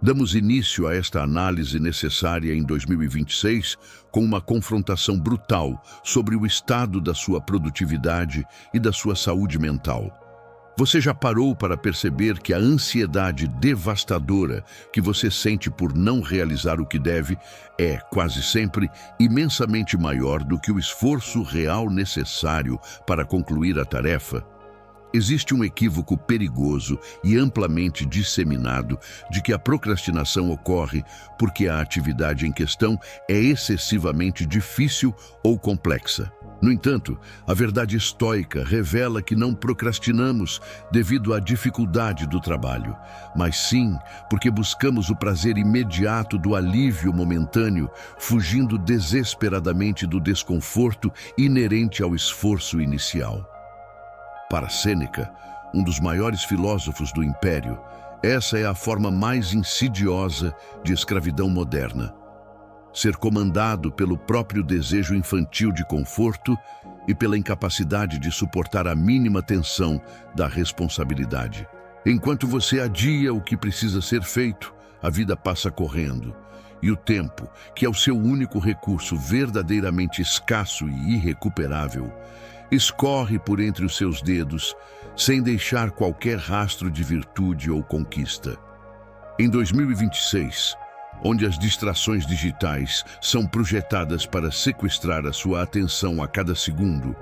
Damos início a esta análise necessária em 2026 com uma confrontação brutal sobre o estado da sua produtividade e da sua saúde mental. Você já parou para perceber que a ansiedade devastadora que você sente por não realizar o que deve é, quase sempre, imensamente maior do que o esforço real necessário para concluir a tarefa? Existe um equívoco perigoso e amplamente disseminado de que a procrastinação ocorre porque a atividade em questão é excessivamente difícil ou complexa. No entanto, a verdade estoica revela que não procrastinamos devido à dificuldade do trabalho, mas sim porque buscamos o prazer imediato do alívio momentâneo, fugindo desesperadamente do desconforto inerente ao esforço inicial. Para Sêneca, um dos maiores filósofos do Império, essa é a forma mais insidiosa de escravidão moderna. Ser comandado pelo próprio desejo infantil de conforto e pela incapacidade de suportar a mínima tensão da responsabilidade. Enquanto você adia o que precisa ser feito, a vida passa correndo. E o tempo, que é o seu único recurso verdadeiramente escasso e irrecuperável, escorre por entre os seus dedos, sem deixar qualquer rastro de virtude ou conquista. Em 2026, onde as distrações digitais são projetadas para sequestrar a sua atenção a cada segundo,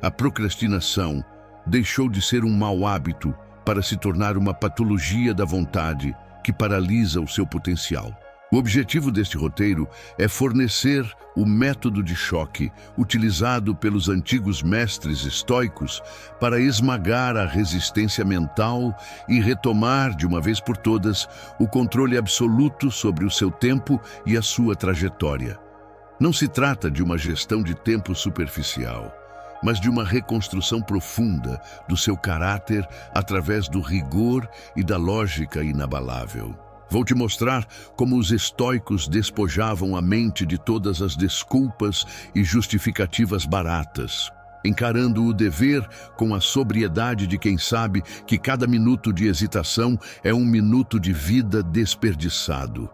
a procrastinação deixou de ser um mau hábito para se tornar uma patologia da vontade que paralisa o seu potencial. O objetivo deste roteiro é fornecer o método de choque utilizado pelos antigos mestres estoicos para esmagar a resistência mental e retomar, de uma vez por todas, o controle absoluto sobre o seu tempo e a sua trajetória. Não se trata de uma gestão de tempo superficial, mas de uma reconstrução profunda do seu caráter através do rigor e da lógica inabalável. Vou te mostrar como os estoicos despojavam a mente de todas as desculpas e justificativas baratas, encarando o dever com a sobriedade de quem sabe que cada minuto de hesitação é um minuto de vida desperdiçado.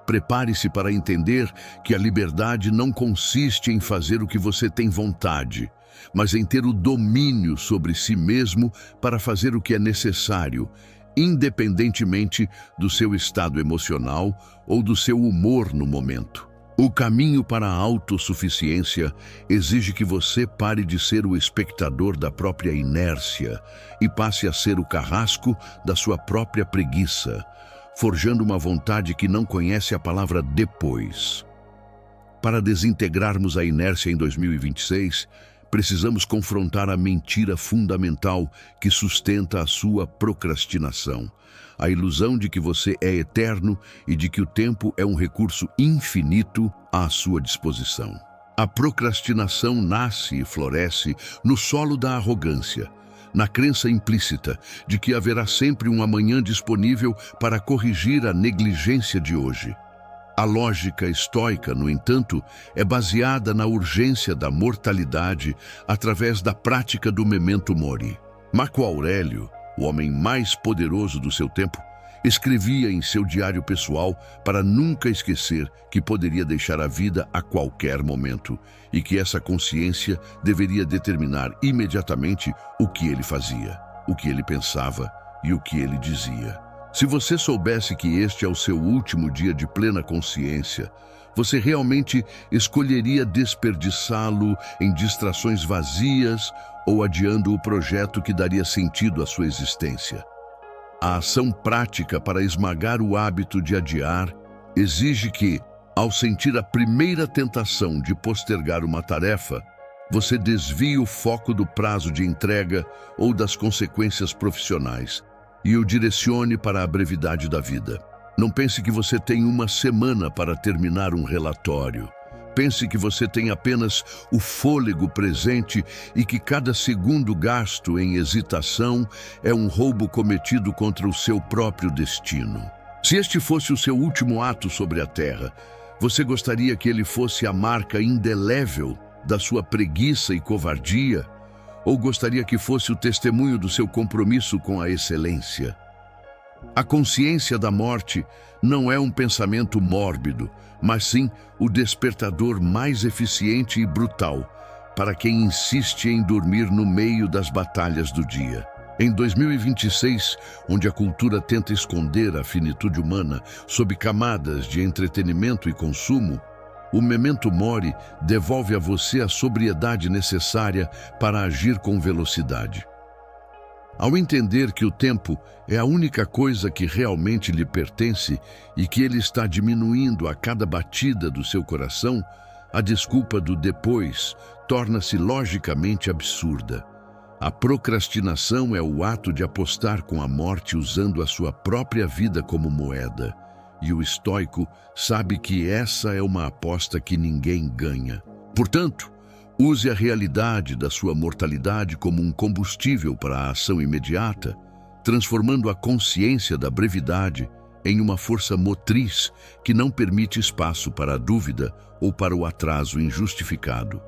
Prepare-se para entender que a liberdade não consiste em fazer o que você tem vontade, mas em ter o domínio sobre si mesmo para fazer o que é necessário, independentemente do seu estado emocional ou do seu humor no momento. O caminho para a autossuficiência exige que você pare de ser o espectador da própria inércia e passe a ser o carrasco da sua própria preguiça, forjando uma vontade que não conhece a palavra depois. Para desintegrarmos a inércia em 2026, precisamos confrontar a mentira fundamental que sustenta a sua procrastinação. A ilusão de que você é eterno e de que o tempo é um recurso infinito à sua disposição. A procrastinação nasce e floresce no solo da arrogância, na crença implícita de que haverá sempre um amanhã disponível para corrigir a negligência de hoje. A lógica estoica, no entanto, é baseada na urgência da mortalidade através da prática do memento mori. Marco Aurélio, o homem mais poderoso do seu tempo, escrevia em seu diário pessoal para nunca esquecer que poderia deixar a vida a qualquer momento e que essa consciência deveria determinar imediatamente o que ele fazia, o que ele pensava e o que ele dizia. Se você soubesse que este é o seu último dia de plena consciência, você realmente escolheria desperdiçá-lo em distrações vazias ou adiando o projeto que daria sentido à sua existência? A ação prática para esmagar o hábito de adiar exige que, ao sentir a primeira tentação de postergar uma tarefa, você desvie o foco do prazo de entrega ou das consequências profissionais e o direcione para a brevidade da vida. Não pense que você tem uma semana para terminar um relatório. Pense que você tem apenas o fôlego presente e que cada segundo gasto em hesitação é um roubo cometido contra o seu próprio destino. Se este fosse o seu último ato sobre a Terra, você gostaria que ele fosse a marca indelével da sua preguiça e covardia? Ou gostaria que fosse o testemunho do seu compromisso com a excelência? A consciência da morte não é um pensamento mórbido, mas sim o despertador mais eficiente e brutal para quem insiste em dormir no meio das batalhas do dia. Em 2026, onde a cultura tenta esconder a finitude humana sob camadas de entretenimento e consumo, o Memento Mori devolve a você a sobriedade necessária para agir com velocidade. Ao entender que o tempo é a única coisa que realmente lhe pertence e que ele está diminuindo a cada batida do seu coração, a desculpa do depois torna-se logicamente absurda. A procrastinação é o ato de apostar com a morte usando a sua própria vida como moeda. E o estoico sabe que essa é uma aposta que ninguém ganha. Portanto, use a realidade da sua mortalidade como um combustível para a ação imediata, transformando a consciência da brevidade em uma força motriz que não permite espaço para a dúvida ou para o atraso injustificado.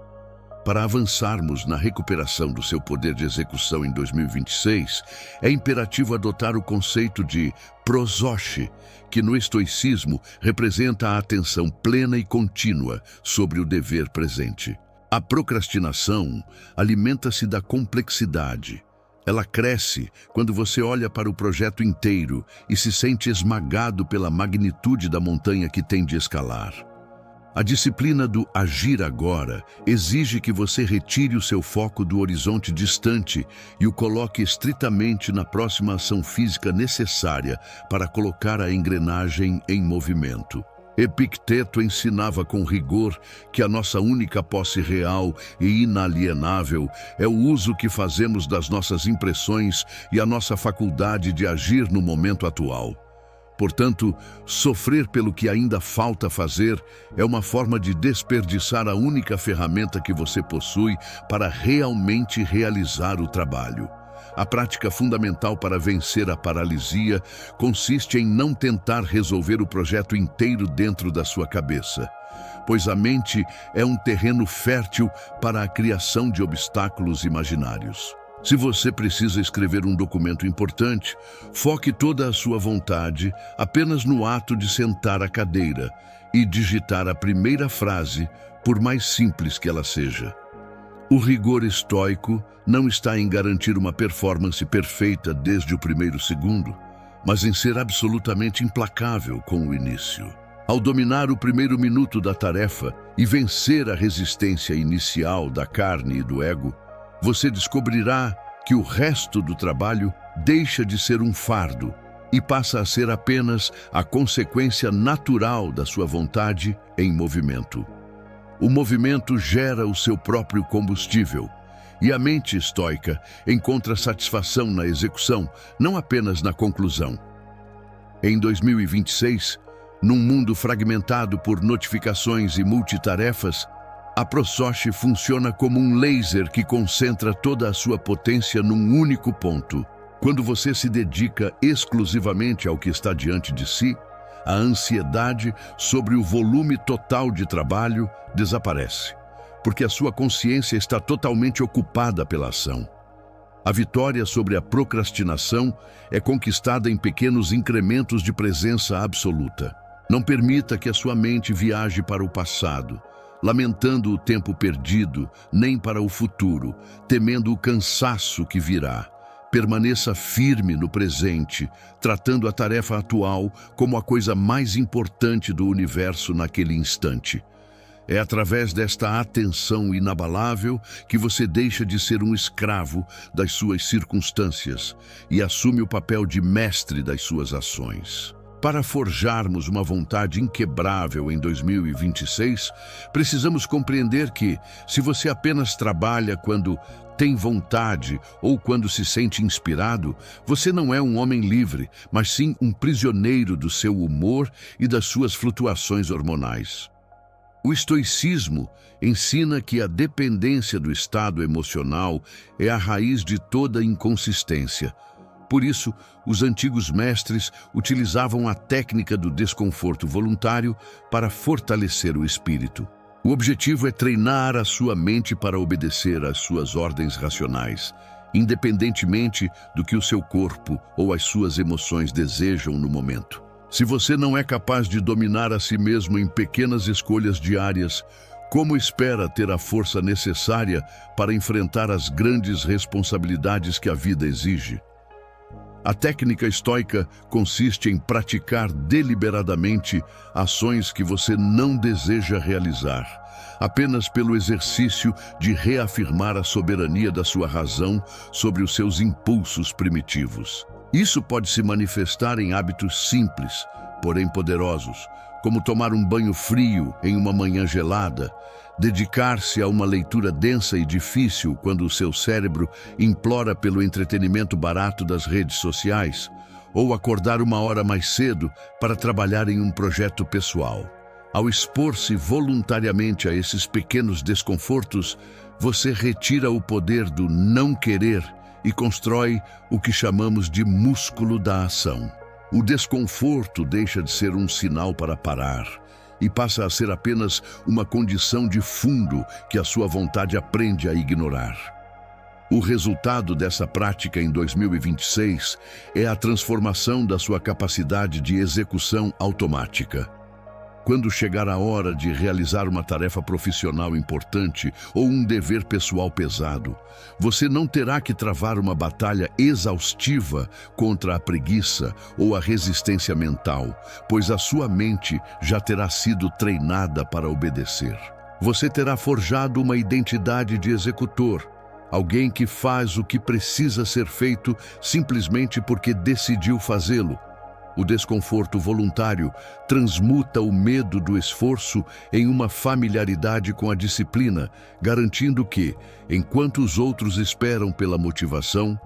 Para avançarmos na recuperação do seu poder de execução em 2026, é imperativo adotar o conceito de prosoche, que no estoicismo representa a atenção plena e contínua sobre o dever presente. A procrastinação alimenta-se da complexidade. Ela cresce quando você olha para o projeto inteiro e se sente esmagado pela magnitude da montanha que tem de escalar. A disciplina do agir agora exige que você retire o seu foco do horizonte distante e o coloque estritamente na próxima ação física necessária para colocar a engrenagem em movimento. Epicteto ensinava com rigor que a nossa única posse real e inalienável é o uso que fazemos das nossas impressões e a nossa faculdade de agir no momento atual. Portanto, sofrer pelo que ainda falta fazer é uma forma de desperdiçar a única ferramenta que você possui para realmente realizar o trabalho. A prática fundamental para vencer a paralisia consiste em não tentar resolver o projeto inteiro dentro da sua cabeça, pois a mente é um terreno fértil para a criação de obstáculos imaginários. Se você precisa escrever um documento importante, foque toda a sua vontade apenas no ato de sentar à cadeira e digitar a primeira frase, por mais simples que ela seja. O rigor estoico não está em garantir uma performance perfeita desde o primeiro segundo, mas em ser absolutamente implacável com o início. Ao dominar o primeiro minuto da tarefa e vencer a resistência inicial da carne e do ego, você descobrirá que o resto do trabalho deixa de ser um fardo e passa a ser apenas a consequência natural da sua vontade em movimento. O movimento gera o seu próprio combustível, e a mente estoica encontra satisfação na execução, não apenas na conclusão. Em 2026, num mundo fragmentado por notificações e multitarefas, a ProSoche funciona como um laser que concentra toda a sua potência num único ponto. Quando você se dedica exclusivamente ao que está diante de si, a ansiedade sobre o volume total de trabalho desaparece, porque a sua consciência está totalmente ocupada pela ação. A vitória sobre a procrastinação é conquistada em pequenos incrementos de presença absoluta. Não permita que a sua mente viaje para o passado, lamentando o tempo perdido, nem para o futuro, temendo o cansaço que virá. Permaneça firme no presente, tratando a tarefa atual como a coisa mais importante do universo naquele instante. É através desta atenção inabalável que você deixa de ser um escravo das suas circunstâncias e assume o papel de mestre das suas ações. Para forjarmos uma vontade inquebrável em 2026, precisamos compreender que, se você apenas trabalha quando tem vontade ou quando se sente inspirado, você não é um homem livre, mas sim um prisioneiro do seu humor e das suas flutuações hormonais. O estoicismo ensina que a dependência do estado emocional é a raiz de toda inconsistência. Por isso, os antigos mestres utilizavam a técnica do desconforto voluntário para fortalecer o espírito. O objetivo é treinar a sua mente para obedecer às suas ordens racionais, independentemente do que o seu corpo ou as suas emoções desejam no momento. Se você não é capaz de dominar a si mesmo em pequenas escolhas diárias, como espera ter a força necessária para enfrentar as grandes responsabilidades que a vida exige? A técnica estoica consiste em praticar deliberadamente ações que você não deseja realizar, apenas pelo exercício de reafirmar a soberania da sua razão sobre os seus impulsos primitivos. Isso pode se manifestar em hábitos simples, porém poderosos, como tomar um banho frio em uma manhã gelada, dedicar-se a uma leitura densa e difícil quando o seu cérebro implora pelo entretenimento barato das redes sociais, ou acordar uma hora mais cedo para trabalhar em um projeto pessoal. Ao expor-se voluntariamente a esses pequenos desconfortos, você retira o poder do não querer e constrói o que chamamos de músculo da ação. O desconforto deixa de ser um sinal para parar e passa a ser apenas uma condição de fundo que a sua vontade aprende a ignorar. O resultado dessa prática em 2026 é a transformação da sua capacidade de execução automática. Quando chegar a hora de realizar uma tarefa profissional importante ou um dever pessoal pesado, você não terá que travar uma batalha exaustiva contra a preguiça ou a resistência mental, pois a sua mente já terá sido treinada para obedecer. Você terá forjado uma identidade de executor, alguém que faz o que precisa ser feito simplesmente porque decidiu fazê-lo. O desconforto voluntário transmuta o medo do esforço em uma familiaridade com a disciplina, garantindo que, enquanto os outros esperam pela motivação,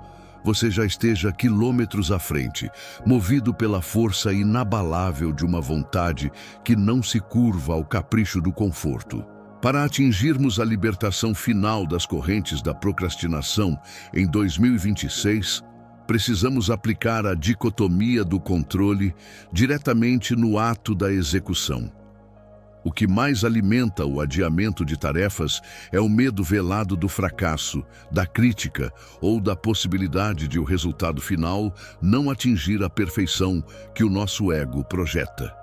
você já esteja quilômetros à frente, movido pela força inabalável de uma vontade que não se curva ao capricho do conforto. Para atingirmos a libertação final das correntes da procrastinação em 2026, precisamos aplicar a dicotomia do controle diretamente no ato da execução. O que mais alimenta o adiamento de tarefas é o medo velado do fracasso, da crítica ou da possibilidade de o resultado final não atingir a perfeição que o nosso ego projeta.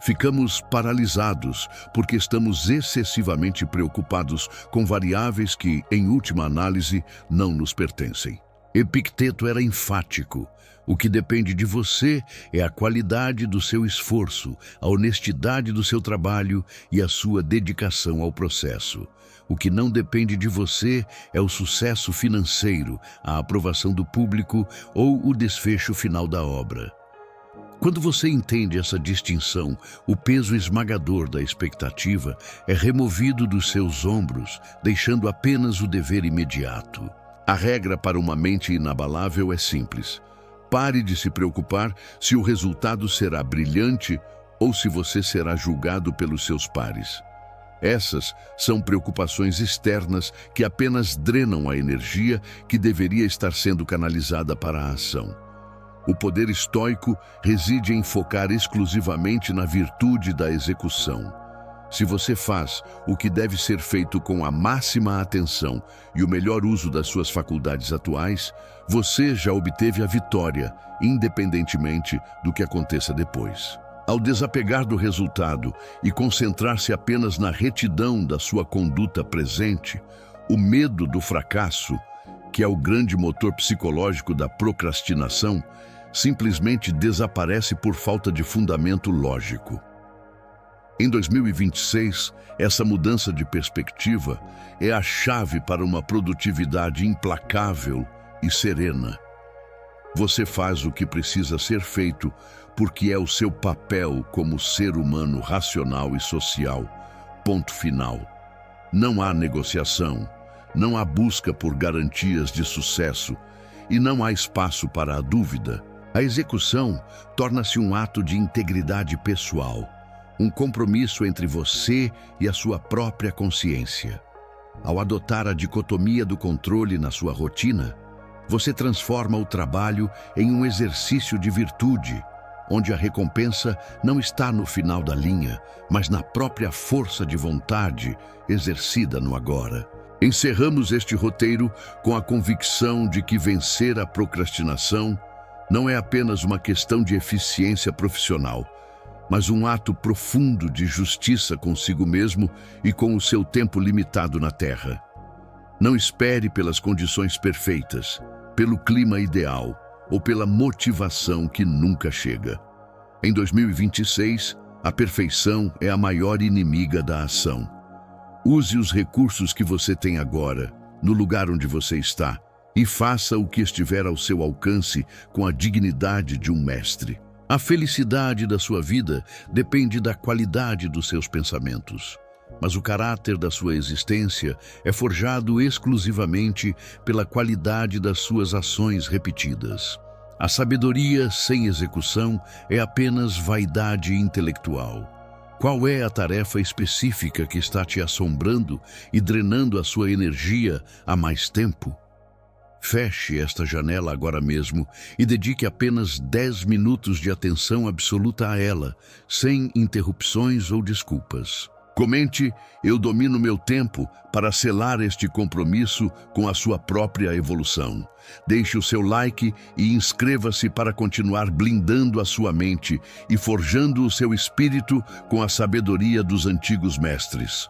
Ficamos paralisados porque estamos excessivamente preocupados com variáveis que, em última análise, não nos pertencem. Epicteto era enfático. O que depende de você é a qualidade do seu esforço, a honestidade do seu trabalho e a sua dedicação ao processo. O que não depende de você é o sucesso financeiro, a aprovação do público ou o desfecho final da obra. Quando você entende essa distinção, o peso esmagador da expectativa é removido dos seus ombros, deixando apenas o dever imediato. A regra para uma mente inabalável é simples. Pare de se preocupar se o resultado será brilhante ou se você será julgado pelos seus pares. Essas são preocupações externas que apenas drenam a energia que deveria estar sendo canalizada para a ação. O poder estoico reside em focar exclusivamente na virtude da execução. Se você faz o que deve ser feito com a máxima atenção e o melhor uso das suas faculdades atuais, você já obteve a vitória, independentemente do que aconteça depois. Ao desapegar do resultado e concentrar-se apenas na retidão da sua conduta presente, o medo do fracasso, que é o grande motor psicológico da procrastinação, simplesmente desaparece por falta de fundamento lógico. Em 2026, essa mudança de perspectiva é a chave para uma produtividade implacável e serena. Você faz o que precisa ser feito porque é o seu papel como ser humano racional e social. Ponto final. Não há negociação, não há busca por garantias de sucesso e não há espaço para a dúvida. A execução torna-se um ato de integridade pessoal, um compromisso entre você e a sua própria consciência. Ao adotar a dicotomia do controle na sua rotina, você transforma o trabalho em um exercício de virtude, onde a recompensa não está no final da linha, mas na própria força de vontade exercida no agora. Encerramos este roteiro com a convicção de que vencer a procrastinação não é apenas uma questão de eficiência profissional, mas um ato profundo de justiça consigo mesmo e com o seu tempo limitado na Terra. Não espere pelas condições perfeitas, pelo clima ideal ou pela motivação que nunca chega. Em 2026, a perfeição é a maior inimiga da ação. Use os recursos que você tem agora, no lugar onde você está, e faça o que estiver ao seu alcance com a dignidade de um mestre. A felicidade da sua vida depende da qualidade dos seus pensamentos, mas o caráter da sua existência é forjado exclusivamente pela qualidade das suas ações repetidas. A sabedoria sem execução é apenas vaidade intelectual. Qual é a tarefa específica que está te assombrando e drenando a sua energia há mais tempo? Feche esta janela agora mesmo e dedique apenas 10 minutos de atenção absoluta a ela, sem interrupções ou desculpas. Comente: eu domino meu tempo para selar este compromisso com a sua própria evolução. Deixe o seu like e inscreva-se para continuar blindando a sua mente e forjando o seu espírito com a sabedoria dos antigos mestres.